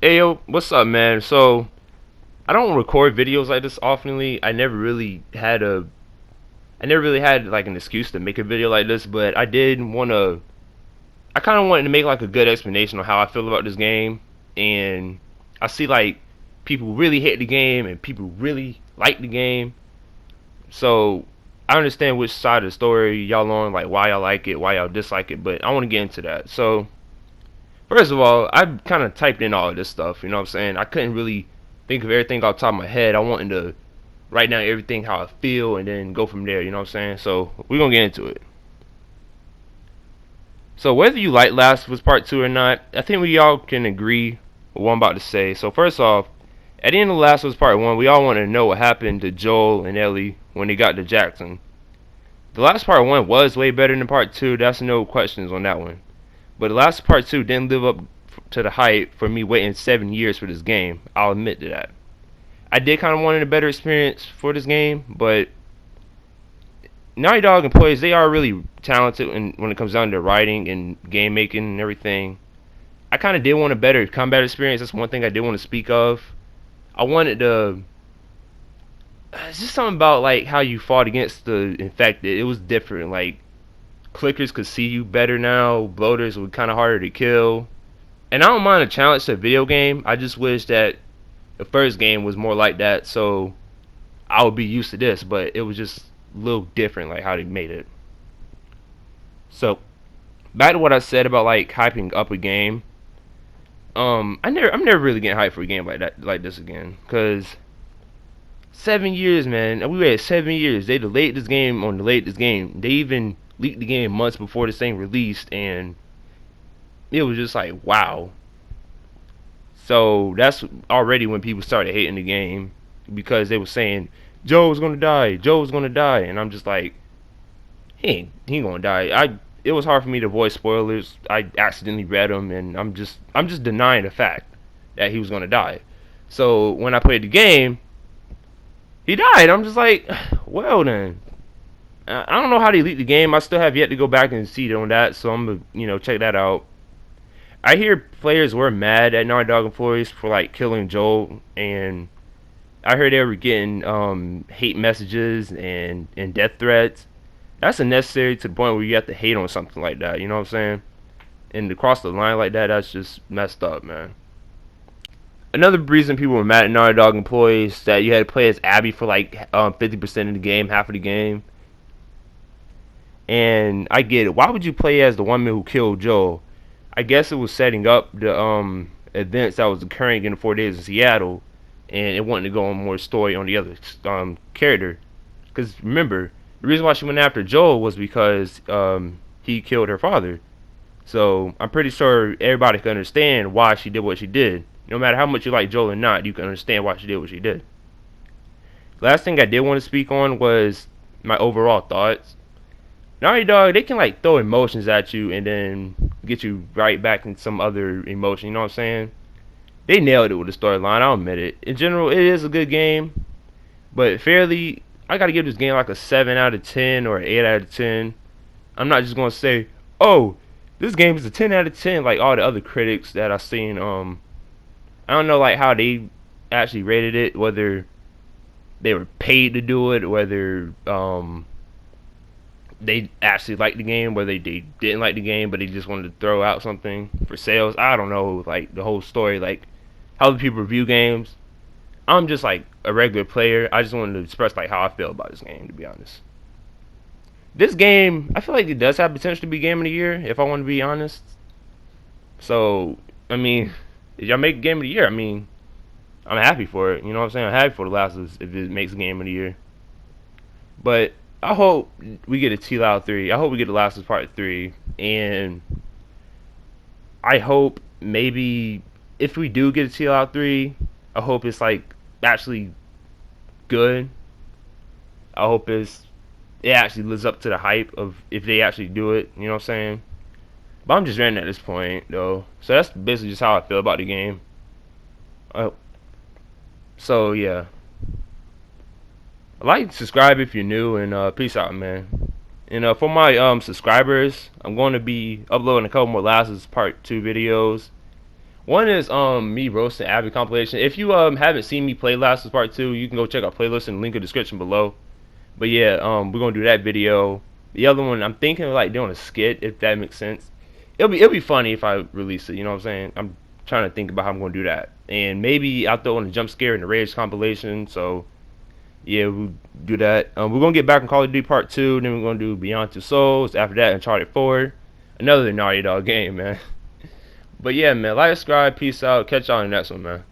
Hey yo, what's up, man? So I don't record videos like this oftenly. I never really had like an excuse to make a video like this, but I kind of wanted to make like a good explanation on how I feel about this game, and I see like people really hate the game and people really like the game. So I understand which side of the story y'all on, like why y'all like it, why y'all dislike it, but I want to get into that. So first of all, I kind of typed in all of this stuff. You know what I'm saying? I couldn't really think of everything off the top of my head. I wanted to write down everything how I feel and then go from there. You know what I'm saying? So we're gonna get into it. So whether you like Last of Us Part Two or not, I think we all can agree with what I'm about to say. So first off, at the end of Last of Us Part One, we all want to know what happened to Joel and Ellie when they got to Jackson. The last Part One was way better than Part Two. That's no questions on that one. But the last Part 2 didn't live up to the hype for me waiting 7 years for this game. I'll admit to that. I did kind of want a better experience for this game, but Naughty Dog employees, they are really talented when it comes down to writing and game making and everything. I kind of did want a better combat experience. That's one thing I did want to speak of. I wanted to. It's just something about like how you fought against the infected. It was different. Like clickers could see you better now. Bloaters were kind of harder to kill. And I don't mind a challenge to a video game. I just wish that the first game was more like that, so I would be used to this. But it was just a little different, like how they made it. So back to what I said about like hyping up a game. I'm never really getting hyped for a game like that, like this again, cause 7 years, man. We waited 7 years. They delayed this game. They even leaked the game months before this thing released, and it was just like wow. So that's already when people started hating the game because they were saying Joe was gonna die, Joe was gonna die, and I'm just like, he ain't gonna die. It was hard for me to avoid spoilers. I accidentally read them, and I'm just denying the fact that he was gonna die. So when I played the game, he died. I'm just like, well then. I don't know how they leaked the game. I still have yet to go back and see on that, so I'm gonna check that out. I hear players were mad at Naughty Dog employees for like killing Joel, and I heard they were getting hate messages and death threats. That's unnecessary to the point where you have to hate on something like that. You know what I'm saying? And to cross the line like that, that's just messed up, man. Another reason people were mad at Naughty Dog employees that you had to play as Abby for like 50% of the game, half of the game. And I get it. Why would you play as the woman who killed Joel? I guess it was setting up the events that was occurring in the 4 days in Seattle, and it wanted to go on more story on the other character. Because remember, the reason why she went after Joel was because he killed her father. So I'm pretty sure everybody can understand why she did what she did. No matter how much you like Joel or not, you can understand why she did what she did. Last thing I did want to speak on was my overall thoughts. Naughty Dog, they can like throw emotions at you and then get you right back in some other emotion. You know what I'm saying? They nailed it with the storyline. I'll admit it. In general, it is a good game, but fairly, I gotta give this game like a 7 out of 10 or an 8 out of 10. I'm not just gonna say, oh, this game is a 10 out of 10 like all the other critics that I've seen. I don't know like how they actually rated it, whether they were paid to do it, whether they actually liked the game, whether they didn't like the game, but they just wanted to throw out something for sales. I don't know, like the whole story, like how do people review games. I'm just like a regular player. I just wanted to express like how I feel about this game, to be honest. This game, I feel like it does have potential to be game of the year, if I want to be honest. So, I mean, if y'all make game of the year, I mean, I'm happy for it. You know what I'm saying? I'm happy for The Last of Us if it makes game of the year. But I hope we get a T-Loud 3. I hope we get The Last of Us Part 3. And I hope maybe if we do get a T-Loud 3, I hope it's like actually good. I hope it actually lives up to the hype of if they actually do it. You know what I'm saying? But I'm just ranting at this point, though. So that's basically just how I feel about the game. Uh, so yeah, like, subscribe if you're new, and peace out, man. And for my subscribers, I'm going to be uploading a couple more Last of Us Part 2 videos. One is me roasting Abby compilation. If you haven't seen me play Last of Us Part 2, you can go check out playlist and link in the description below. But yeah, we're gonna do that video. The other one, I'm thinking of like doing a skit, if that makes sense. It'll be funny if I release it. You know what I'm saying? I'm trying to think about how I'm gonna do that, and maybe I'll throw in a jump scare in the Rage compilation. So yeah, we'll do that. We're gonna get back on Call of Duty Part 2. Then we're gonna do Beyond Two Souls. After that, Uncharted 4. Another Naughty Dog game, man. But yeah, man, like, subscribe, peace out. Catch y'all in the next one, man.